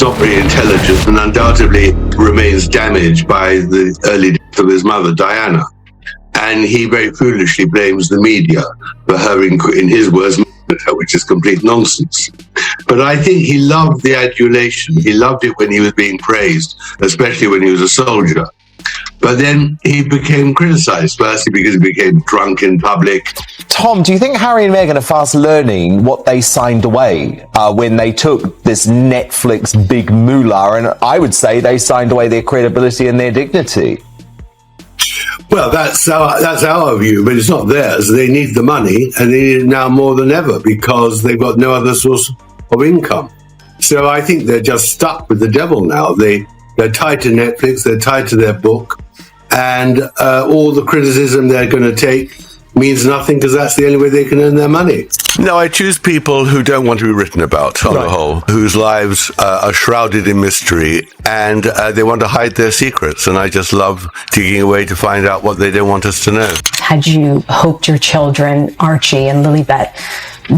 not very intelligent and undoubtedly remains damaged by the early death of his mother, Diana. And he very foolishly blames the media for her, in his words, which is complete nonsense. But I think he loved the adulation. He loved it when he was being praised, especially when he was a soldier. But then he became criticized, firstly because he became drunk in public. Tom, do you think Harry and Meghan are fast learning what they signed away when they took this Netflix big moolah? And I would say they signed away their credibility and their dignity. Well, that's our view, but it's not theirs. They need the money, and they need it now more than ever because they've got no other source of income. So I think they're just stuck with the devil now. They're tied to Netflix, they're tied to their book, and all the criticism they're going to take means nothing because that's the only way they can earn their money. No, I choose people who don't want to be written about on the whole, whose lives are shrouded in mystery, and they want to hide their secrets. And I just love digging away to find out what they don't want us to know. Had you hoped your children, Archie and Lilibet,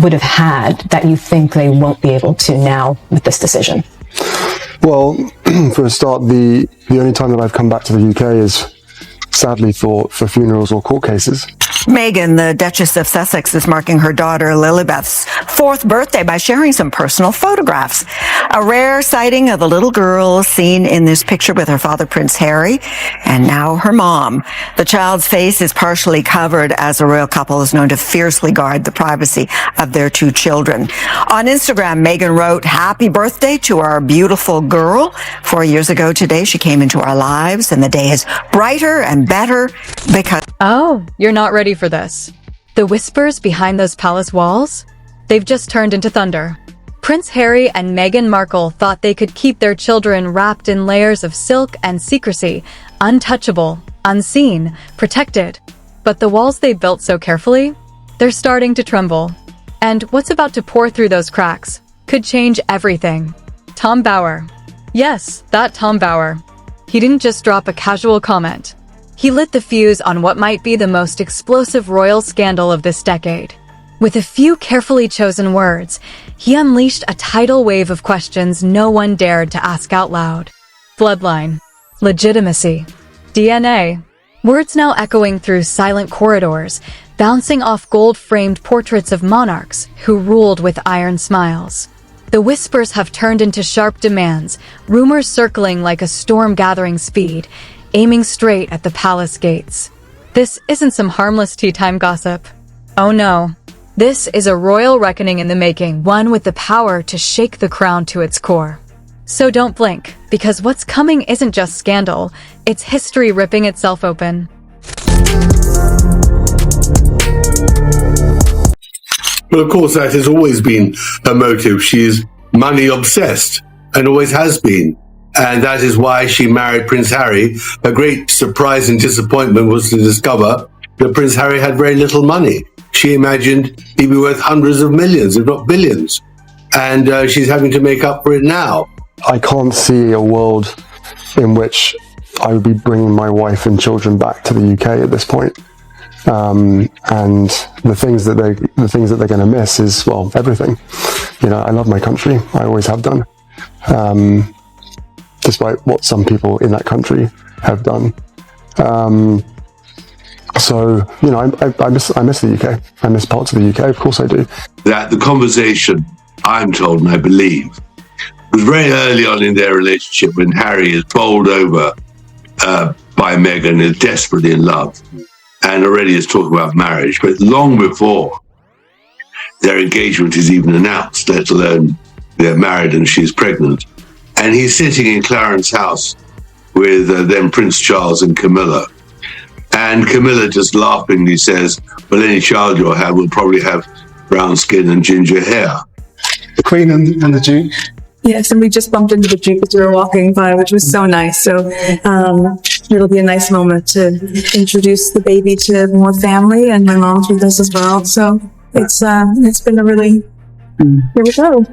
would have had that you think they won't be able to now with this decision? Well, for a start, the only time that I've come back to the UK is sadly for funerals or court cases. Meghan, the Duchess of Sussex, is marking her daughter Lilibet's 4th birthday by sharing some personal photographs. A rare sighting of a little girl seen in this picture with her father, Prince Harry, and now her mom. The child's face is partially covered as the royal couple is known to fiercely guard the privacy of their 2 children. On Instagram, Meghan wrote, "Happy birthday to our beautiful girl. 4 years ago today, she came into our lives, and the day is brighter and better because..." Oh, you're not ready for this. The whispers behind those palace walls? They've just turned into thunder. Prince Harry and Meghan Markle thought they could keep their children wrapped in layers of silk and secrecy, untouchable, unseen, protected. But the walls they built so carefully, they're starting to tremble. And what's about to pour through those cracks could change everything. Tom Bower. Yes, that Tom Bower. He didn't just drop a casual comment. He lit the fuse on what might be the most explosive royal scandal of this decade. With a few carefully chosen words, he unleashed a tidal wave of questions no one dared to ask out loud. Bloodline, legitimacy, DNA. Words now echoing through silent corridors, bouncing off gold-framed portraits of monarchs who ruled with iron smiles. The whispers have turned into sharp demands, rumors circling like a storm gathering speed, aiming straight at the palace gates. This isn't some harmless tea time gossip. Oh no. This is a royal reckoning in the making, one with the power to shake the crown to its core. So don't blink, because what's coming isn't just scandal, it's history ripping itself open. Well, of course, that has always been her motive. She's money obsessed and always has been. And that is why she married Prince Harry. Her great surprise and disappointment was to discover that Prince Harry had very little money. She imagined he'd be worth hundreds of millions, if not billions. And she's having to make up for it now. I can't see a world in which I would be bringing my wife and children back to the UK at this point. And the things that they're going to miss is, well, everything. You know, I love my country. I always have done. Despite what some people in that country have done. So, you know, I miss the UK. I miss parts of the UK, of course I do. That the conversation, I'm told and I believe, was very early on in their relationship when Harry is bowled over by Meghan, is desperately in love, and already is talking about marriage. But long before their engagement is even announced, let alone they're married and she's pregnant. And he's sitting in Clarence's house with then Prince Charles and Camilla. And Camilla just laughingly says, well, any child you'll have will probably have brown skin and ginger hair. The Queen and the Duke. Yes, and we just bumped into the Duke as we were walking by, which was so nice. So it'll be a nice moment to introduce the baby to more family, and my mom's with us as well. So it's been a really... Here we go.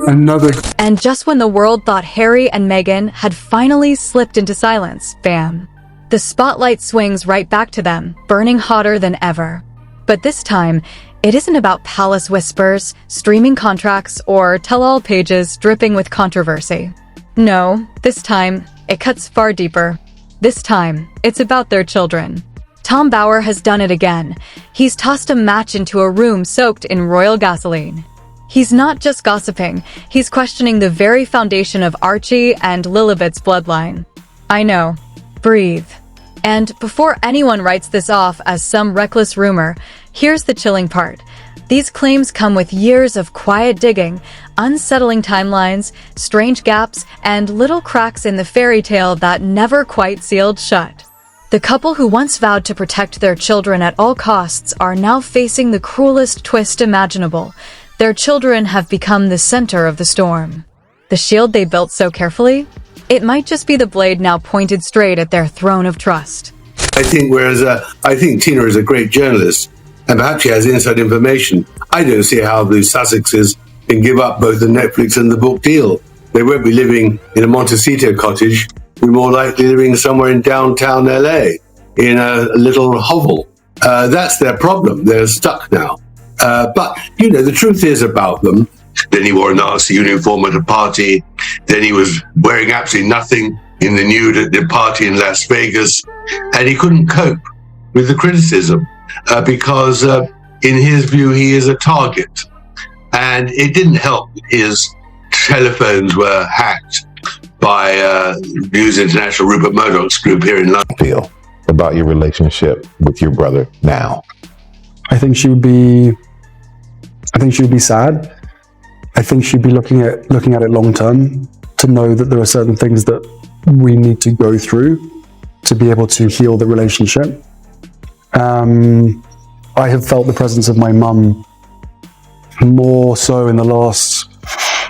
Another. And just when the world thought Harry and Meghan had finally slipped into silence, bam. The spotlight swings right back to them, burning hotter than ever. But this time, It isn't about palace whispers, streaming contracts, or tell-all pages dripping with controversy. No, this time, it cuts far deeper. This time, it's about their children. Tom Bower has done it again. He's tossed a match into a room soaked in royal gasoline. He's not just gossiping, he's questioning the very foundation of Archie and Lilibet's bloodline. I know. Breathe. And before anyone writes this off as some reckless rumor, here's the chilling part. These claims come with years of quiet digging, unsettling timelines, strange gaps, and little cracks in the fairy tale that never quite sealed shut. The couple who once vowed to protect their children at all costs are now facing the cruelest twist imaginable. Their children have become the center of the storm. The shield they built so carefully? It might just be the blade now pointed straight at their throne of trust. I think Tina is a great journalist, and perhaps she has inside information. I don't see how the Sussexes can give up both the Netflix and the book deal. They won't be living in a Monteceto cottage. They're more likely living somewhere in downtown LA, in a little hovel. That's their problem. They're stuck now. But, the truth is about them. Then he wore a Nazi uniform at a party. Then he was wearing absolutely nothing in the nude at the party in Las Vegas. And he couldn't cope with the criticism because, in his view, he is a target. And it didn't help. His telephones were hacked by News International Rupert Murdoch's group here in London. Feel about your relationship with your brother now? I think she would be sad. I think she'd be looking at it long term to know that there are certain things that we need to go through to be able to heal the relationship. I have felt the presence of my mum more so in the last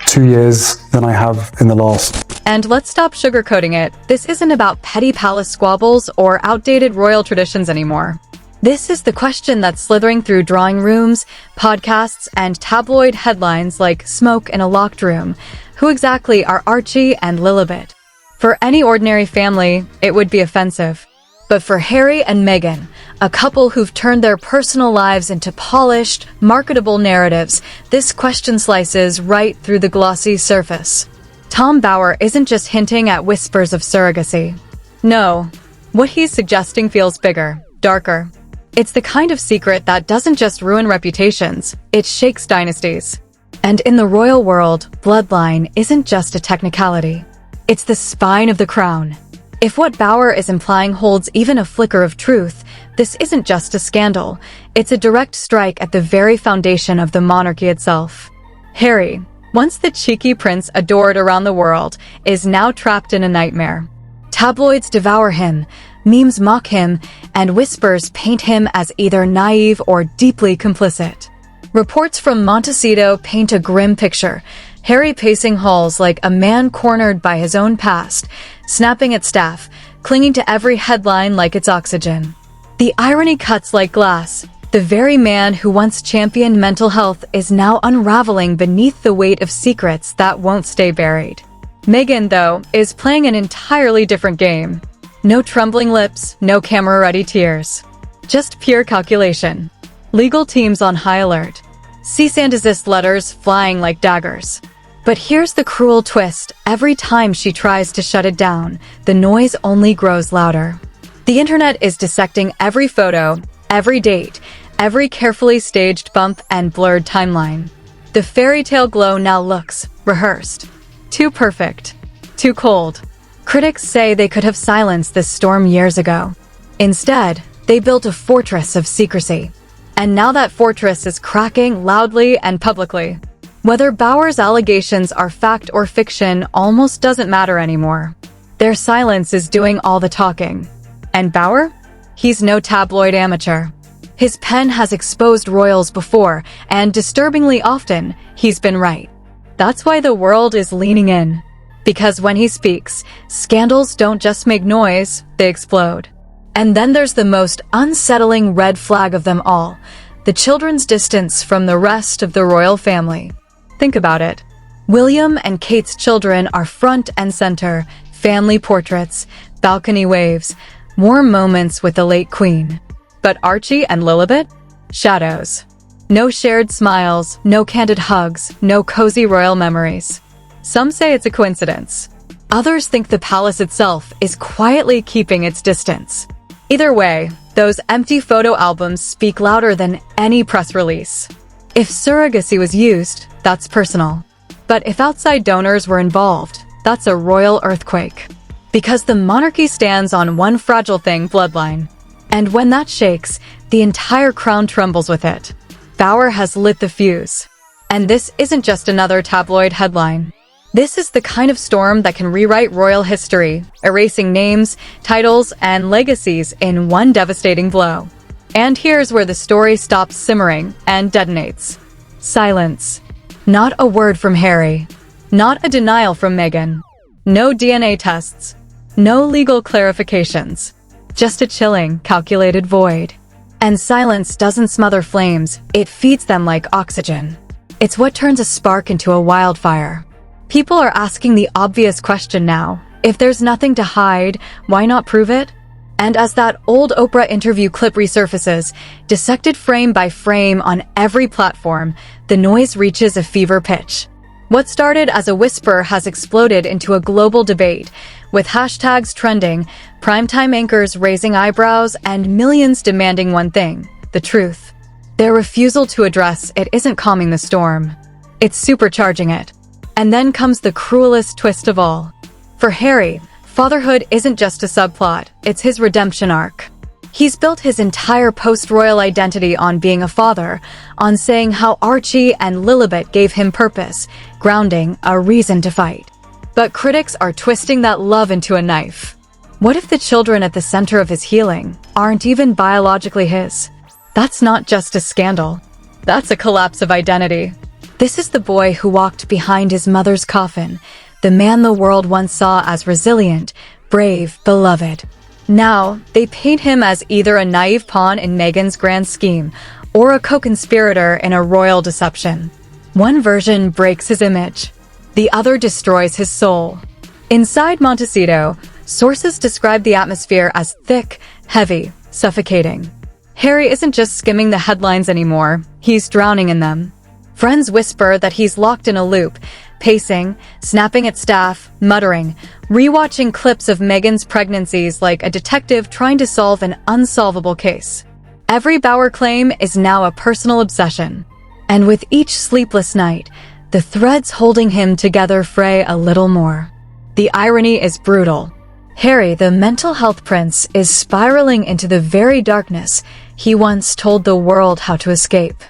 2 years than I have in the last. And let's stop sugarcoating it. This isn't about petty palace squabbles or outdated royal traditions anymore. This is the question that's slithering through drawing rooms, podcasts, and tabloid headlines like Smoke in a Locked Room. Who exactly are Archie and Lilibet? For any ordinary family, it would be offensive. But for Harry and Meghan, a couple who've turned their personal lives into polished, marketable narratives, this question slices right through the glossy surface. Tom Bower isn't just hinting at whispers of surrogacy. No, what he's suggesting feels bigger, darker. It's the kind of secret that doesn't just ruin reputations, it shakes dynasties. And in the royal world, bloodline isn't just a technicality. It's the spine of the crown. If what Bower is implying holds even a flicker of truth, this isn't just a scandal. It's a direct strike at the very foundation of the monarchy itself. Harry, once the cheeky prince adored around the world, is now trapped in a nightmare. Tabloids devour him, memes mock him, and whispers paint him as either naive or deeply complicit. Reports from Monteceto paint a grim picture. Harry pacing halls like a man cornered by his own past, snapping at staff, clinging to every headline like it's oxygen. The irony cuts like glass. The very man who once championed mental health is now unraveling beneath the weight of secrets that won't stay buried. Meghan, though, is playing an entirely different game. No trembling lips, no camera-ready tears. Just pure calculation. Legal teams on high alert. Cease and desist letters flying like daggers. But here's the cruel twist. Every time she tries to shut it down, the noise only grows louder. The internet is dissecting every photo, every date, every carefully staged bump and blurred timeline. The fairy tale glow now looks rehearsed. Too perfect. Too cold. Critics say they could have silenced this storm years ago. Instead, they built a fortress of secrecy. And now that fortress is cracking loudly and publicly. Whether Bower's allegations are fact or fiction almost doesn't matter anymore. Their silence is doing all the talking. And Bower? He's no tabloid amateur. His pen has exposed royals before, and disturbingly often, he's been right. That's why the world is leaning in. Because when he speaks, scandals don't just make noise, they explode. And then there's the most unsettling red flag of them all, the children's distance from the rest of the royal family. Think about it. William and Kate's children are front and center, family portraits, balcony waves, warm moments with the late queen. But Archie and Lilibet? Shadows. No shared smiles, no candid hugs, no cozy royal memories. Some say it's a coincidence. Others think the palace itself is quietly keeping its distance. Either way, those empty photo albums speak louder than any press release. If surrogacy was used, that's personal. But if outside donors were involved, that's a royal earthquake. Because the monarchy stands on one fragile thing, bloodline. And when that shakes, the entire crown trembles with it. Bauer has lit the fuse. And this isn't just another tabloid headline. This is the kind of storm that can rewrite royal history, erasing names, titles, and legacies in one devastating blow. And here's where the story stops simmering and detonates. Silence. Not a word from Harry. Not a denial from Meghan. No DNA tests. No legal clarifications. Just a chilling, calculated void. And silence doesn't smother flames, it feeds them like oxygen. It's what turns a spark into a wildfire. People are asking the obvious question now. If there's nothing to hide, why not prove it? And as that old Oprah interview clip resurfaces, dissected frame by frame on every platform, the noise reaches a fever pitch. What started as a whisper has exploded into a global debate, with hashtags trending, primetime anchors raising eyebrows, and millions demanding one thing: the truth. Their refusal to address it isn't calming the storm. It's supercharging it. And then comes the cruelest twist of all. For Harry, fatherhood isn't just a subplot, it's his redemption arc. He's built his entire post-royal identity on being a father, on saying how Archie and Lilibet gave him purpose, grounding, a reason to fight. But critics are twisting that love into a knife. What if the children at the center of his healing aren't even biologically his? That's not just a scandal. That's a collapse of identity. This is the boy who walked behind his mother's coffin, the man the world once saw as resilient, brave, beloved. Now, they paint him as either a naive pawn in Meghan's grand scheme or a co-conspirator in a royal deception. One version breaks his image. The other destroys his soul. Inside Monteceto, sources describe the atmosphere as thick, heavy, suffocating. Harry isn't just skimming the headlines anymore, he's drowning in them. Friends whisper that he's locked in a loop, pacing, snapping at staff, muttering, rewatching clips of Meghan's pregnancies like a detective trying to solve an unsolvable case. Every Bauer claim is now a personal obsession. And with each sleepless night, the threads holding him together fray a little more. The irony is brutal. Harry, the mental health prince, is spiraling into the very darkness he once told the world how to escape.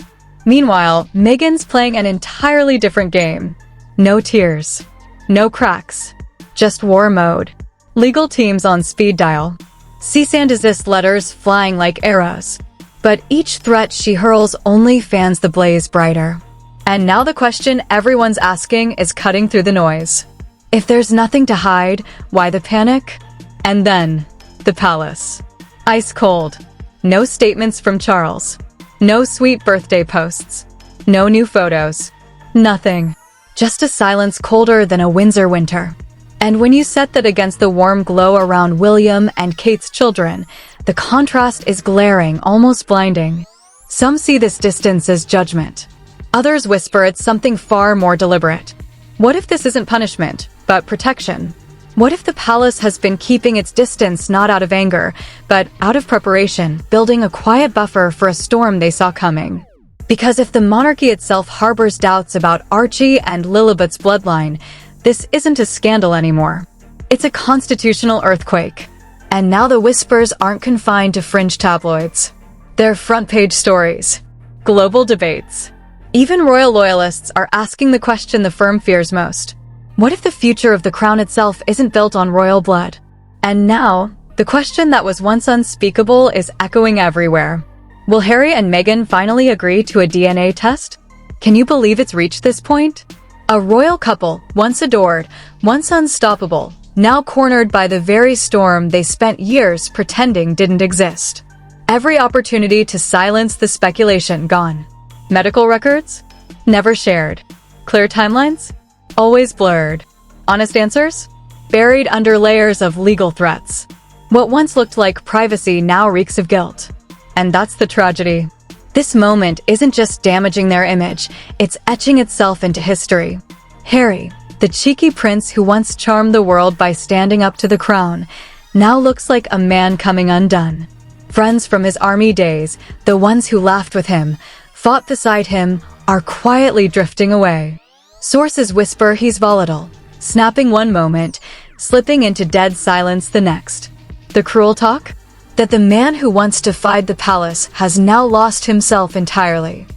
Meanwhile, Meghan's playing an entirely different game. No tears. No cracks. Just war mode. Legal teams on speed dial. Cease and desist letters flying like arrows. But each threat she hurls only fans the blaze brighter. And now the question everyone's asking is cutting through the noise. If there's nothing to hide, why the panic? And then, the palace. Ice cold. No statements from Charles. No sweet birthday posts. No new photos. Nothing. Just a silence colder than a Windsor winter. And when you set that against the warm glow around William and Kate's children, the contrast is glaring, almost blinding. Some see this distance as judgment. Others whisper it's something far more deliberate. What if this isn't punishment, but protection? What if the palace has been keeping its distance not out of anger, but out of preparation, building a quiet buffer for a storm they saw coming? Because if the monarchy itself harbors doubts about Archie and Lilibet's bloodline, this isn't a scandal anymore. It's a constitutional earthquake. And now the whispers aren't confined to fringe tabloids. They're front-page stories. Global debates. Even royal loyalists are asking the question the firm fears most. What if the future of the crown itself isn't built on royal blood? And now, the question that was once unspeakable is echoing everywhere. Will Harry and Meghan finally agree to a DNA test? Can you believe it's reached this point? A royal couple, once adored, once unstoppable, now cornered by the very storm they spent years pretending didn't exist. Every opportunity to silence the speculation gone. Medical records? Never shared. Clear timelines? Always blurred. Honest answers? Buried under layers of legal threats. What once looked like privacy now reeks of guilt. And that's the tragedy. This moment isn't just damaging their image, it's etching itself into history. Harry, the cheeky prince who once charmed the world by standing up to the crown, now looks like a man coming undone. Friends from his army days, the ones who laughed with him, fought beside him, are quietly drifting away. Sources whisper he's volatile, snapping one moment, slipping into dead silence the next. The cruel talk? That the man who once defied the palace has now lost himself entirely.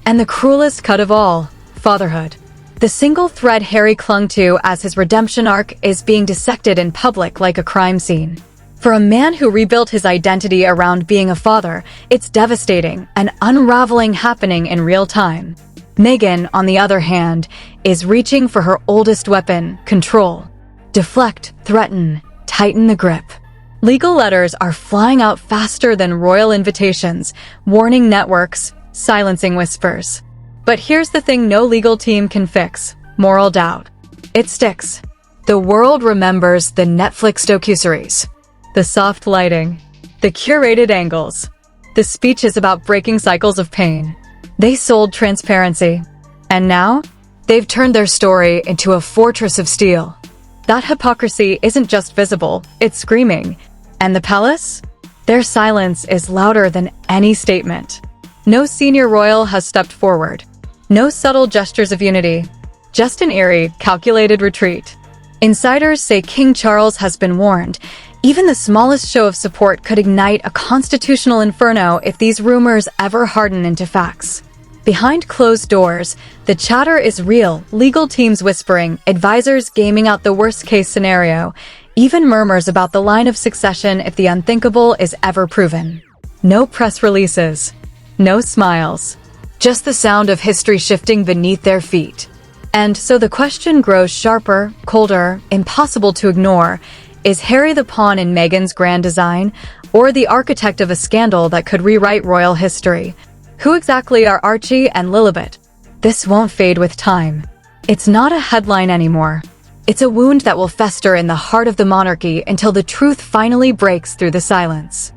And the cruelest cut of all, fatherhood. The single thread Harry clung to as his redemption arc is being dissected in public like a crime scene. For a man who rebuilt his identity around being a father, it's devastating, an unraveling happening in real time. Meghan, on the other hand, is reaching for her oldest weapon, control. Deflect, threaten, tighten the grip. Legal letters are flying out faster than royal invitations, warning networks, silencing whispers. But here's the thing no legal team can fix: moral doubt. It sticks. The world remembers the Netflix docuseries, the soft lighting, the curated angles, the speeches about breaking cycles of pain. They sold transparency. And now, they've turned their story into a fortress of steel. That hypocrisy isn't just visible, it's screaming. And the palace? Their silence is louder than any statement. No senior royal has stepped forward. No subtle gestures of unity. Just an eerie, calculated retreat. Insiders say King Charles has been warned. Even the smallest show of support could ignite a constitutional inferno if these rumors ever harden into facts. Behind closed doors, the chatter is real, legal teams whispering, advisors gaming out the worst-case scenario, even murmurs about the line of succession if the unthinkable is ever proven. No press releases. No smiles. Just the sound of history shifting beneath their feet. And so the question grows sharper, colder, impossible to ignore. Is Harry the pawn in Meghan's grand design, or the architect of a scandal that could rewrite royal history? Who exactly are Archie and Lilibet? This won't fade with time. It's not a headline anymore. It's a wound that will fester in the heart of the monarchy until the truth finally breaks through the silence.